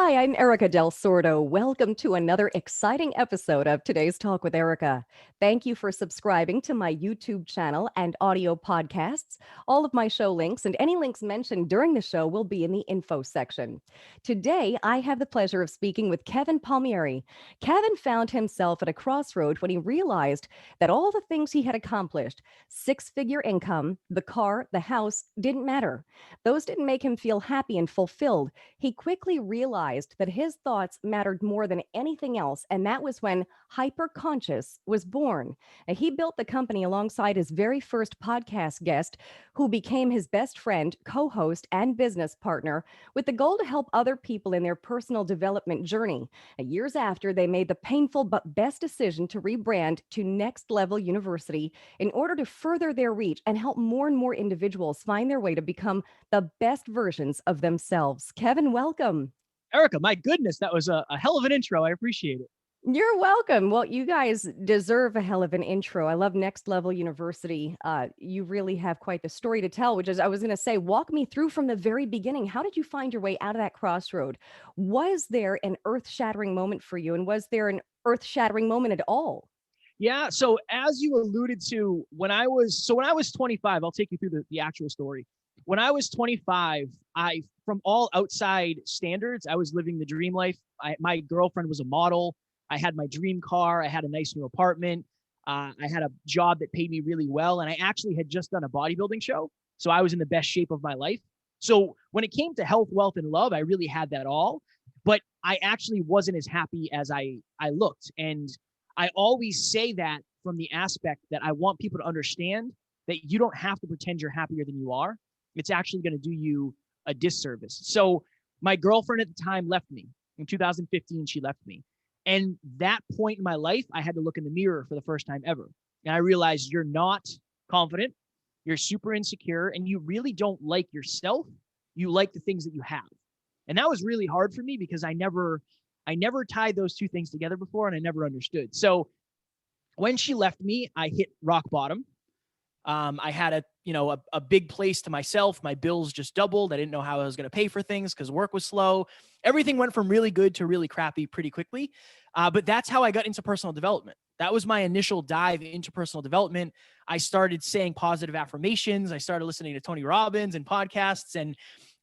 Hi, I'm Erika Del Sordo. Welcome to another exciting episode of Today's Talk with Erika. Thank you for subscribing to my YouTube channel and audio podcasts. All of my show links and any links mentioned during the show will be in the info section. Today, I have the pleasure of speaking with Kevin Palmieri. Kevin found himself at a crossroad when he realized that all the things he had accomplished, six-figure income, the car, the house, didn't matter. Those didn't make him feel happy and fulfilled. He quickly realized that his thoughts mattered more than anything else, and that was when Hyperconscious was born. And he built the company alongside his very first podcast guest, who became his best friend, co-host, and business partner, with the goal to help other people in their personal development journey. Years after, they made the painful but best decision to rebrand to Next Level University in order to further their reach and help more and more individuals find their way to become the best versions of themselves. Kevin, welcome. Erika, my goodness, that was a hell of an intro. I appreciate it. You're welcome. Well, you guys deserve a hell of an intro. I love Next Level University. You really have quite the story to tell, which is, I was going to say, walk me through from the very beginning. How did you find your way out of that crossroad? Was there an earth-shattering moment for you? And was there an earth-shattering moment at all? Yeah. So as you alluded to, when I was 25, I'll take you through the actual story. When I was 25, from all outside standards, I was living the dream life. My girlfriend was a model. I had my dream car. I had a nice new apartment. I had a job that paid me really well. And I actually had just done a bodybuilding show. So I was in the best shape of my life. So when it came to health, wealth, and love, I really had that all. But I actually wasn't as happy as I looked. And I always say that from the aspect that I want people to understand that you don't have to pretend you're happier than you are. It's actually going to do you a disservice. So my girlfriend at the time left me. In 2015, she left me. And that point in my life, I had to look in the mirror for the first time ever. And I realized you're not confident, you're super insecure, and you really don't like yourself. You like the things that you have. And that was really hard for me because I never tied those two things together before, and I never understood. So when she left me, I hit rock bottom. I had a big place to myself. My bills just doubled. I didn't know how I was going to pay for things because work was slow. Everything went from really good to really crappy pretty quickly. But that's how I got into personal development. That was my initial dive into personal development. I started saying positive affirmations. I started listening to Tony Robbins and podcasts. And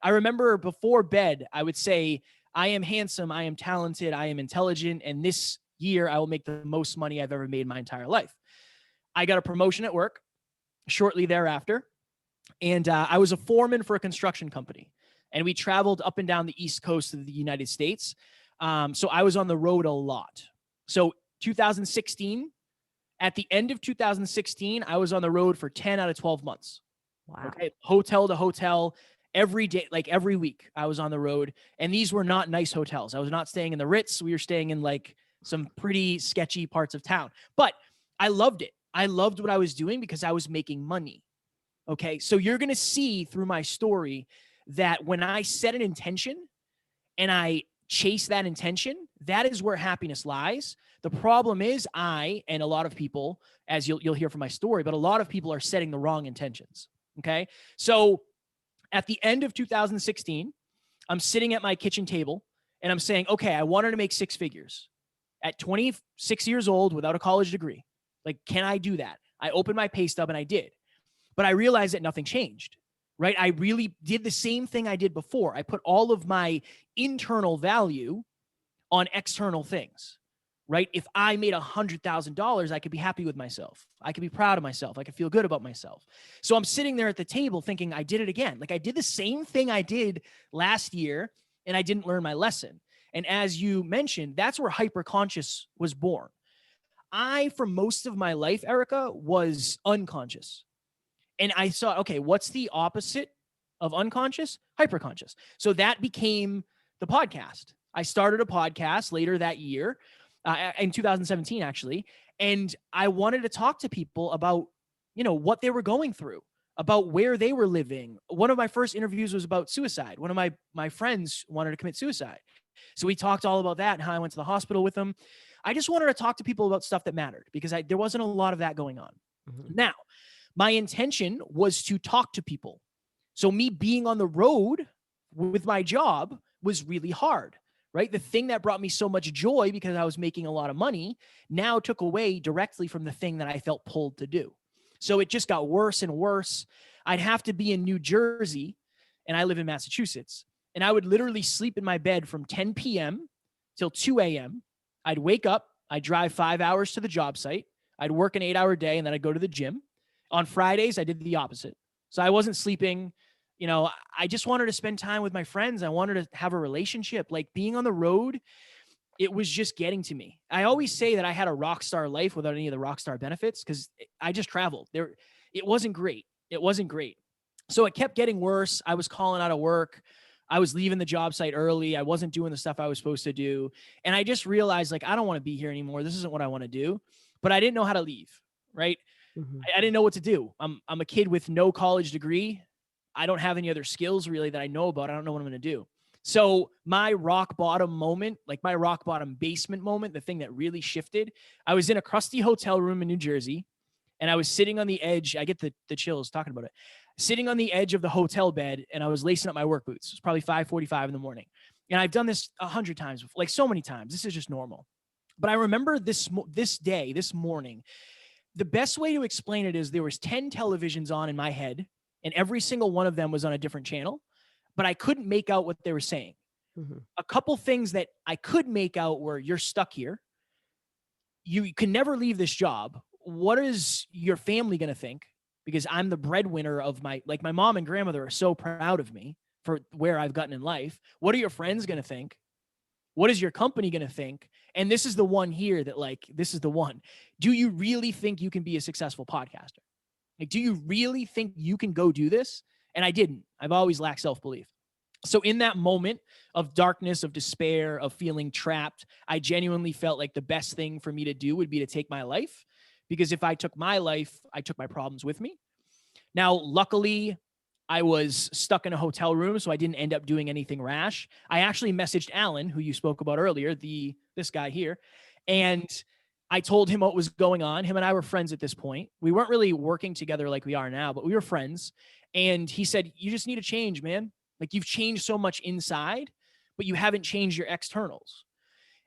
I remember before bed, I would say, I am handsome, I am talented, I am intelligent, and this year I will make the most money I've ever made in my entire life. I got a promotion at work shortly thereafter. And I was a foreman for a construction company. And we traveled up and down the East Coast of the United States. So I was on the road a lot. So 2016, at the end of 2016, I was on the road for 10 out of 12 months. Wow. Okay. Hotel to hotel, every day, like every week I was on the road. And these were not nice hotels. I was not staying in the Ritz. We were staying in like some pretty sketchy parts of town. But I loved it. I loved what I was doing because I was making money. Okay. So you're going to see through my story that when I set an intention and I chase that intention, that is where happiness lies. The problem is and a lot of people, as you'll hear from my story, but a lot of people are setting the wrong intentions. Okay. So at the end of 2016, I'm sitting at my kitchen table and I'm saying, okay, I wanted to make six figures at 26 years old without a college degree. Like, can I do that? I opened my pay stub and I did, but I realized that nothing changed, right? I really did the same thing I did before. I put all of my internal value on external things, right? If I made $100,000, I could be happy with myself. I could be proud of myself. I could feel good about myself. So I'm sitting there at the table thinking I did it again. Like I did the same thing I did last year and I didn't learn my lesson. And as you mentioned, that's where hyperconscious was born. I, for most of my life, Erika, was unconscious. And I saw, okay, what's the opposite of unconscious? Hyperconscious. So that became the podcast. I started a podcast later that year, in 2017, actually. And I wanted to talk to people about, what they were going through, about where they were living. One of my first interviews was about suicide. One of my friends wanted to commit suicide. So we talked all about that and how I went to the hospital with them. I just wanted to talk to people about stuff that mattered because there wasn't a lot of that going on. Mm-hmm. Now, my intention was to talk to people. So me being on the road with my job was really hard, right? The thing that brought me so much joy because I was making a lot of money now took away directly from the thing that I felt pulled to do. So it just got worse and worse. I'd have to be in New Jersey, and I live in Massachusetts, and I would literally sleep in my bed from 10 p.m. till 2 a.m. I'd wake up, I'd drive 5 hours to the job site, I'd work an 8-hour day, and then I'd go to the gym. On Fridays, I did the opposite. So I wasn't sleeping. You know, I just wanted to spend time with my friends. I wanted to have a relationship. Like being on the road, it was just getting to me. I always say that I had a rock star life without any of the rock star benefits because I just traveled. It wasn't great. It wasn't great. So it kept getting worse. I was calling out of work. I was leaving the job site early. I wasn't doing the stuff I was supposed to do. And I just realized, like, I don't want to be here anymore. This isn't what I want to do. But I didn't know how to leave, right? Mhm. I didn't know what to do. I'm a kid with no college degree. I don't have any other skills really that I know about. I don't know what I'm going to do. So my rock bottom moment, like my rock bottom basement moment, the thing that really shifted, I was in a crusty hotel room in New Jersey, and I was sitting on the edge. I get the chills talking about it. Sitting on the edge of the hotel bed, and I was lacing up my work boots. It was probably 5:45 in the morning. And I've done this 100 times, like so many times. This is just normal. But I remember this morning, the best way to explain it is there was 10 televisions on in my head, and every single one of them was on a different channel, but I couldn't make out what they were saying. Mhm. A couple things that I could make out were, you're stuck here. You can never leave this job. What is your family going to think? Because I'm the breadwinner of my mom and grandmother are so proud of me for where I've gotten in life. What are your friends going to think? What is your company going to think? And this is the one here that, like, this is the one. Do you really think you can be a successful podcaster? Like, do you really think you can go do this? And I didn't. I've always lacked self-belief. So in that moment of darkness, of despair, of feeling trapped, I genuinely felt like the best thing for me to do would be to take my life. Because if I took my life, I took my problems with me. Now, luckily, I was stuck in a hotel room, so I didn't end up doing anything rash. I actually messaged Alan, who you spoke about earlier, this guy here, and I told him what was going on. Him and I were friends at this point. We weren't really working together like we are now, but we were friends. And he said, "You just need to change, man. Like, you've changed so much inside, but you haven't changed your externals."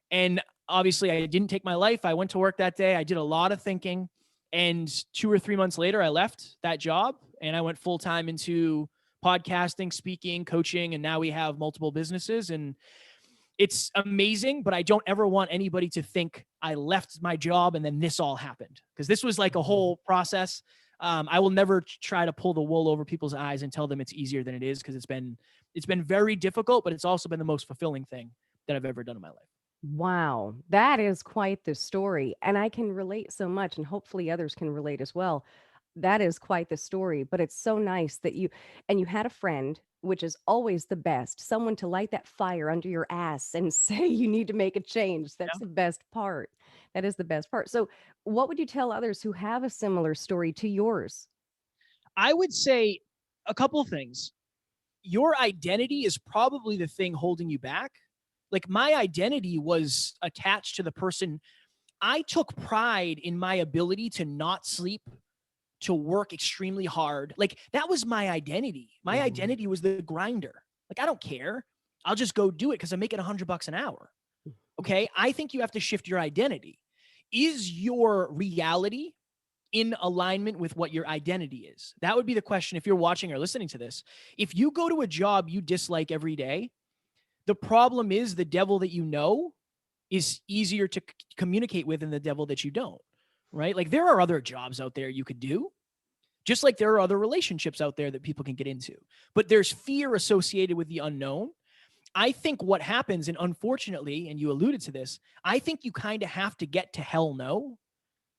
And obviously, I didn't take my life. I went to work that day. I did a lot of thinking. And 2 or 3 months later, I left that job and I went full time into podcasting, speaking, coaching. And now we have multiple businesses. And it's amazing, but I don't ever want anybody to think I left my job and then this all happened, because this was like a whole process. I will never try to pull the wool over people's eyes and tell them it's easier than it is, because it's been very difficult, but it's also been the most fulfilling thing that I've ever done in my life. Wow, that is quite the story. And I can relate so much, and hopefully others can relate as well. That is quite the story, but it's so nice that you had a friend, which is always the best, someone to light that fire under your ass and say you need to make a change. That's Yeah. the best part. That is the best part. So, what would you tell others who have a similar story to yours? I would say a couple of things. Your identity is probably the thing holding you back. Like, my identity was attached to the person. I took pride in my ability to not sleep, to work extremely hard. Like, that was my identity. My Mhm. identity was the grinder. Like, I don't care. I'll just go do it because I'm making $100 an hour. Okay. I think you have to shift your identity. Is your reality in alignment with what your identity is? That would be the question if you're watching or listening to this. If you go to a job you dislike every day, the problem is the devil that you know is easier to communicate with than the devil that you don't, right? Like, there are other jobs out there you could do, just like there are other relationships out there that people can get into. But there's fear associated with the unknown. I think what happens, and unfortunately, and you alluded to this, I think you kind of have to get to hell no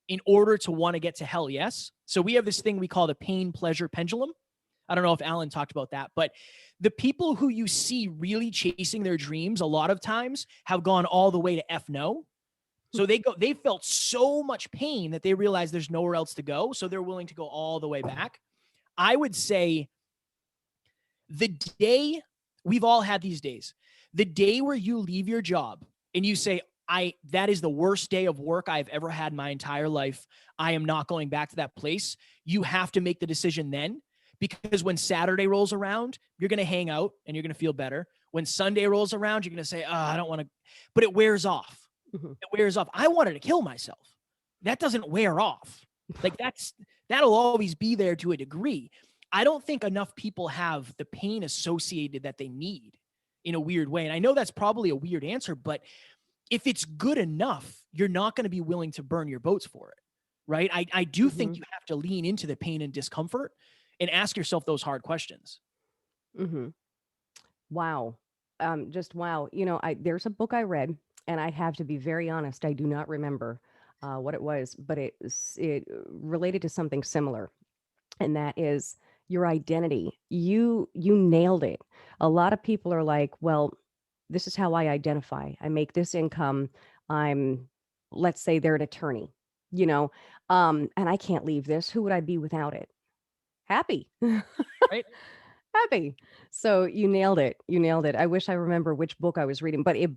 in order to want to get to hell yes. So we have this thing we call the pain pleasure pendulum. I don't know if Alan talked about that, but the people who you see really chasing their dreams a lot of times have gone all the way to F no. So they felt so much pain that they realize there's nowhere else to go. So they're willing to go all the way back. I would say the day, we've all had these days, the day where you leave your job and you say, that is the worst day of work I've ever had my entire life. I am not going back to that place. You have to make the decision then, because when Saturday rolls around, you're going to hang out and you're going to feel better. When Sunday rolls around, you're going to say, oh, I don't want to, but it wears off. Mhm. It wears off. I wanted to kill myself. That doesn't wear off. Like that'll always be there to a degree. I don't think enough people have the pain associated that they need in a weird way. And I know that's probably a weird answer, but if it's good enough, you're not going to be willing to burn your boats for it. Right. I do think you have to lean into the pain and discomfort and ask yourself those hard questions. Mm-hmm. Wow. Just wow. There's a book I read, and I have to be very honest, I do not remember what it was, but it related to something similar, and that is your identity. You nailed it. A lot of people are like, well, this is how I identify. I make this income. I'm, let's say they're an attorney, you know, and I can't leave this. Who would I be without it? Happy. Right. Happy. So you nailed it. You nailed it. I wish I remember which book I was reading, but it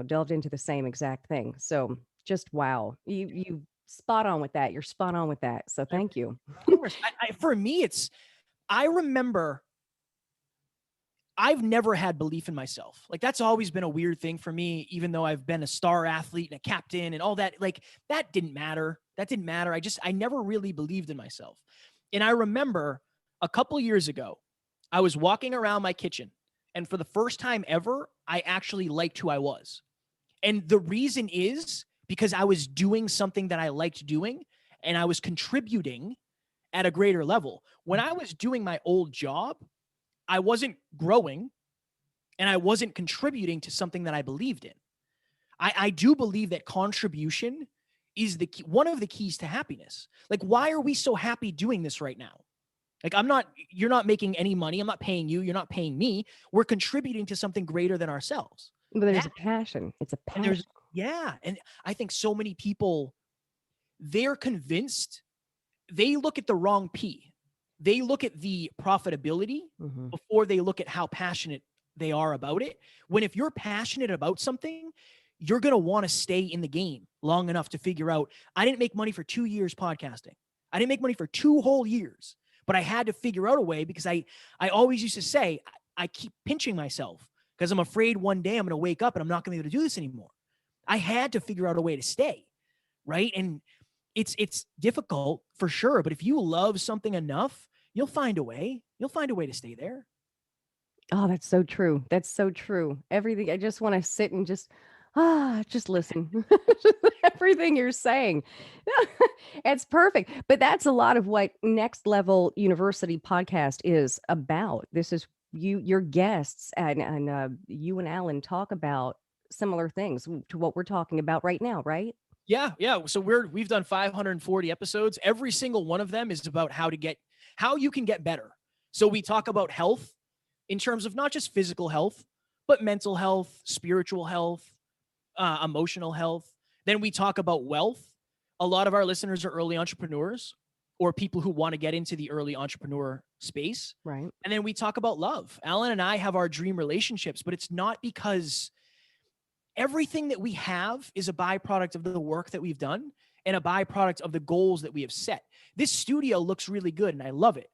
delved into the same exact thing. So just wow. You spot on with that. You're spot on with that. So thank you. Of course. For me, I remember I've never had belief in myself. Like that's always been a weird thing for me, even though I've been a star athlete and a captain and all that. Like that didn't matter. That didn't matter. I never really believed in myself. And I remember a couple years ago, I was walking around my kitchen, and for the first time ever, I actually liked who I was. And the reason is because I was doing something that I liked doing, and I was contributing at a greater level. When I was doing my old job, I wasn't growing and I wasn't contributing to something that I believed in. I do believe that contribution is the key, one of the keys to happiness. Like, why are we so happy doing this right now? Like, you're not making any money. I'm not paying you. You're not paying me. We're contributing to something greater than ourselves. But there's a passion. It's a And passion. and I think so many people, they're convinced, they look at the wrong P. They look at the profitability before they look at how passionate they are about it. When if you're passionate about something, you're going to want to stay in the game long enough to figure out, I didn't make money for 2 years podcasting. I didn't make money for 2 whole years, but I had to figure out a way because I always used to say, I keep pinching myself because I'm afraid one day I'm going to wake up and I'm not going to be able to do this anymore. I had to figure out a way to stay. Right. And it's difficult for sure. But if you love something enough, you'll find a way. You'll find a way to stay there. Oh, that's so true. That's so true. Everything. I just want to sit and just listen. Everything you're saying. It's perfect. But that's a lot of what Next Level University podcast is about. This is your guests, and you and Alan talk about similar things to what we're talking about right now, right? Yeah. So we've done 540 episodes. Every single one of them is about how you can get better. So we talk about health in terms of not just physical health, but mental health, spiritual health, emotional health. Then we talk about wealth. A lot of our listeners are early entrepreneurs or people who want to get into the early entrepreneur space. Right. And then we talk about love. Alan and I have our dream relationships, but it's not because everything that we have is a byproduct of the work that we've done and a byproduct of the goals that we have set. This studio looks really good and I love it.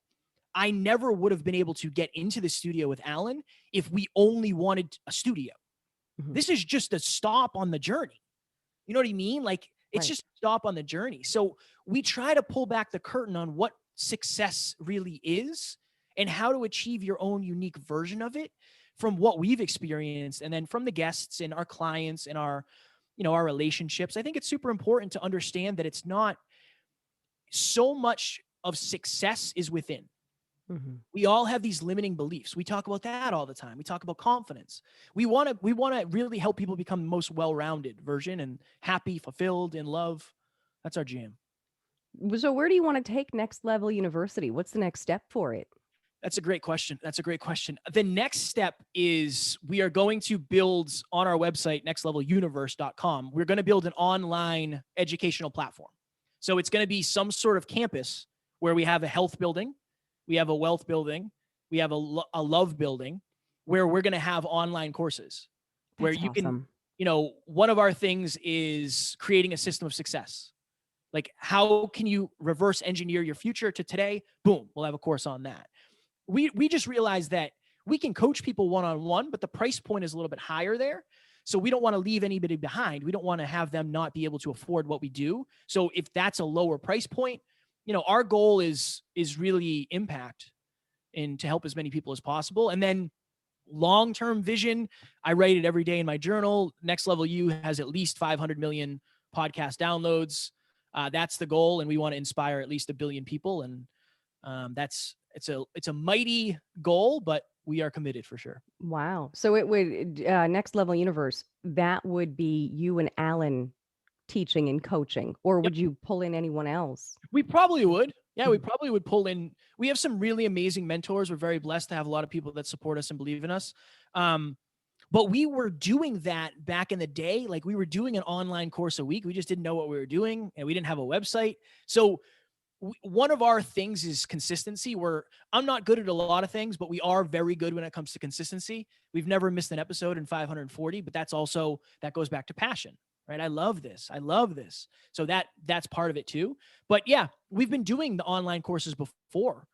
I never would have been able to get into the studio with Alan if we only wanted a studio. This is just a stop on the journey. You know what I mean? Like it's just a stop on the journey. So we try to pull back the curtain on what success really is and how to achieve your own unique version of it from what we've experienced. And then from the guests and our clients and our relationships. I think it's super important to understand that it's not so much of success is within. We all have these limiting beliefs. We talk about that all the time. We talk about confidence. We want to really help people become the most well-rounded version and happy, fulfilled, in love. That's our jam. So where do you want to take Next Level University? What's the next step for it? That's a great question. The next step is we are going to build on our website, nextleveluniverse.com. We're going to build an online educational platform. So it's going to be some sort of campus where we have a health building, we have a wealth building, we have a love building where we're going to have online courses where you can, one of our things is creating a system of success. Like how can you reverse engineer your future to today? Boom, we'll have a course on that. We just realized that We can coach people one-on-one, but the price point is a little bit higher there. So we don't want to leave anybody behind. We don't want to have them not be able to afford what we do. So if that's a lower price point, our goal is really impact and to help as many people as possible. And then long-term vision, I write it every day in my journal. Next Level U has at least 500 million podcast downloads. That's the goal. And we want to inspire at least 1 billion people. And it's a mighty goal, but we are committed for sure. Wow. So it would, Next Level Universe, that would be you and Alan teaching and coaching, or Yep. would you pull in anyone else? We probably would. Yeah, we probably would pull in. We have some really amazing mentors. We're very blessed to have a lot of people that support us and believe in us. But we were doing that back in the day. Like, we were doing an online course a week. We just didn't know what we were doing, and we didn't have a website. So one of our things is consistency. I'm not good at a lot of things, but we are very good when it comes to consistency. We've never missed an episode in 540, but that goes back to passion, right? I love this. So that's part of it too. But yeah, we've been doing the online courses before.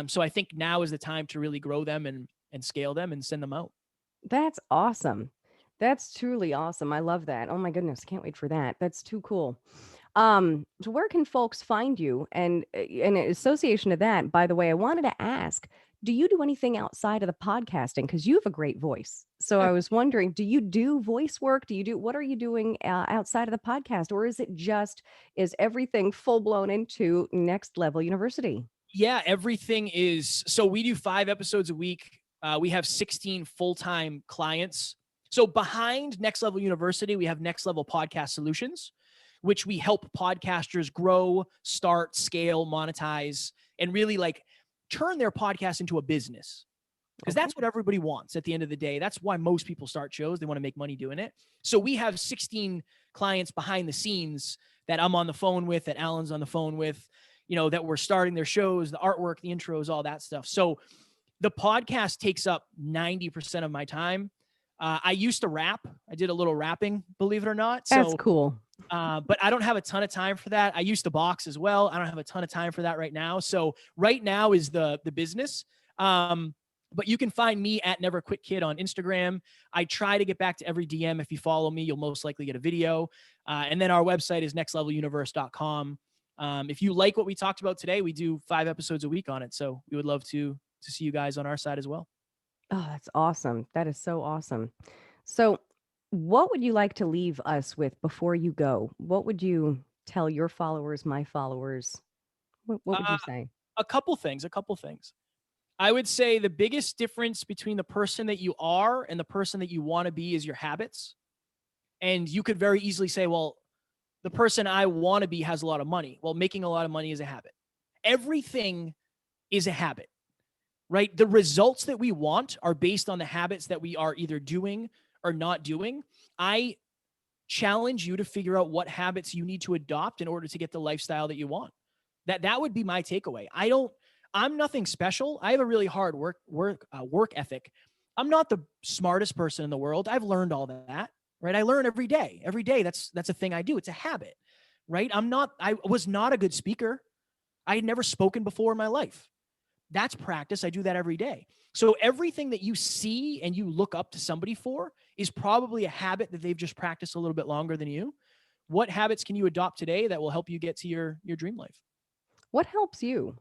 So I think now is the time to really grow them and scale them and send them out. That's awesome. That's truly awesome. I love that. Oh my goodness, can't wait for that. That's too cool. So where can folks find you? And in association to that, by the way, I wanted to ask, do you do anything outside of the podcasting? Because you have a great voice. So I was wondering, do you do voice work? What are you doing outside of the podcast? Or is everything full blown into Next Level University? Yeah, everything is. So we do 5 episodes a week. We have 16 full-time clients. So behind Next Level University, we have Next Level Podcast Solutions, which we help podcasters grow, start, scale, monetize, and really turn their podcast into a business. Because that's what everybody wants at the end of the day. That's why most people start shows. They want to make money doing it. So we have 16 clients behind the scenes that I'm on the phone with, that Alan's on the phone with, that we're starting their shows, the artwork, the intros, all that stuff. So the podcast takes up 90% of my time. I used to rap. I did a little rapping, believe it or not. That's cool. But I don't have a ton of time for that. I used to box as well. I don't have a ton of time for that right now. So right now is the business. But you can find me at Never Quit Kid on Instagram. I try to get back to every DM. If you follow me, you'll most likely get a video. And then our website is nextleveluniverse.com. If you like what we talked about today, we do 5 episodes a week on it. So we would love to see you guys on our side as well. Oh, that's awesome. That is so awesome. So what would you like to leave us with before you go? What would you tell your followers, my followers? What would you say? A couple things. I would say the biggest difference between the person that you are and the person that you want to be is your habits. And you could very easily say, well, the person I want to be has a lot of money. Well, making a lot of money is a habit. Everything is a habit, right? The results that we want are based on the habits that we are either doing or not doing. I challenge you to figure out what habits you need to adopt in order to get the lifestyle that you want. That would be my takeaway. I'm nothing special. I have a really hard work ethic. I'm not the smartest person in the world. I've learned all that, right? I learn every day. Every day, that's a thing I do. It's a habit, right? I was not a good speaker. I had never spoken before in my life. That's practice. I do that every day. So everything that you see and you look up to somebody for is probably a habit that they've just practiced a little bit longer than you. What habits can you adopt today that will help you get to your dream life? What helps you?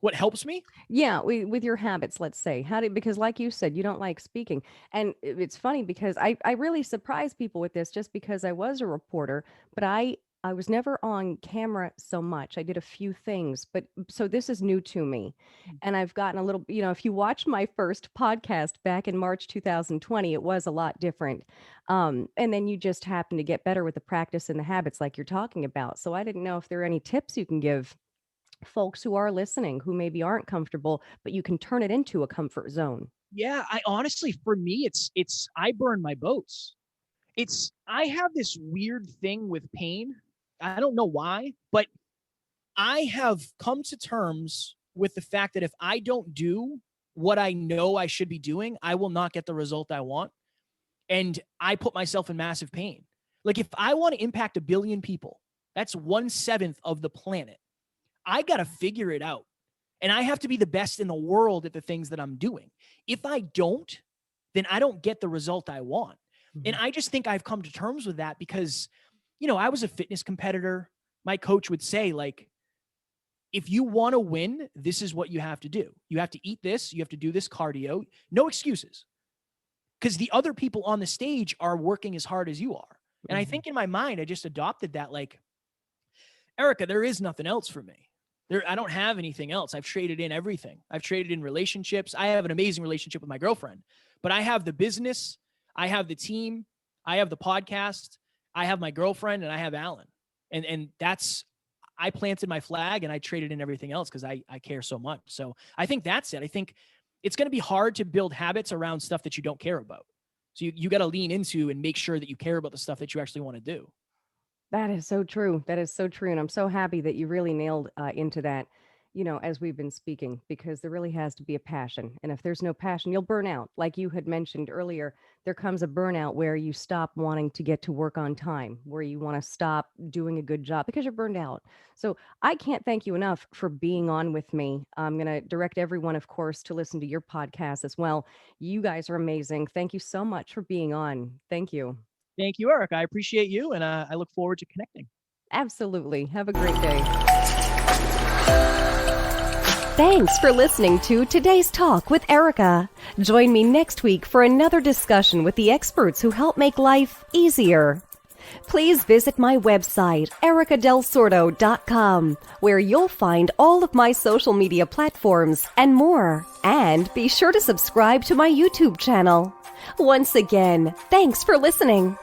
What helps me? Yeah, with your habits, let's say. Because like you said, you don't like speaking. And it's funny because I really surprise people with this just because I was a reporter, but I was never on camera so much. I did a few things, but so this is new to me. And I've gotten a little, if you watch my first podcast back in March 2020, it was a lot different. And then you just happen to get better with the practice and the habits like you're talking about. So I didn't know if there are any tips you can give folks who are listening who maybe aren't comfortable, but you can turn it into a comfort zone. Yeah, I honestly, for me, it's I burn my boats. I have this weird thing with pain. I don't know why, but I have come to terms with the fact that if I don't do what I know I should be doing, I will not get the result I want. And I put myself in massive pain. Like, if I want to impact 1 billion people, that's 1/7 of the planet. I got to figure it out. And I have to be the best in the world at the things that I'm doing. If I don't, then I don't get the result I want. Mm-hmm. And I just think I've come to terms with that because, I was a fitness competitor. My coach would say, like, if you want to win, this is what you have to do. You have to eat this. You have to do this cardio. No excuses. Because the other people on the stage are working as hard as you are. And I think in my mind, I just adopted that, like, Erika, there is nothing else for me. I don't have anything else. I've traded in everything. I've traded in relationships. I have an amazing relationship with my girlfriend, but I have the business. I have the team. I have the podcast. I have my girlfriend, and I have Alan. And I planted my flag and I traded in everything else because I care so much. So I think that's it. I think it's going to be hard to build habits around stuff that you don't care about. So you got to lean into and make sure that you care about the stuff that you actually want to do. That is so true. That is so true. And I'm so happy that you really nailed into that, as we've been speaking, because there really has to be a passion. And if there's no passion, you'll burn out. Like you had mentioned earlier, there comes a burnout where you stop wanting to get to work on time, where you want to stop doing a good job because you're burned out. So I can't thank you enough for being on with me. I'm going to direct everyone, of course, to listen to your podcast as well. You guys are amazing. Thank you so much for being on. Thank you. Thank you, Eric. I appreciate you, and I look forward to connecting. Absolutely. Have a great day. Thanks for listening to today's talk with Erika. Join me next week for another discussion with the experts who help make life easier. Please visit my website, erikadelsordo.com, where you'll find all of my social media platforms and more. And be sure to subscribe to my YouTube channel. Once again, thanks for listening.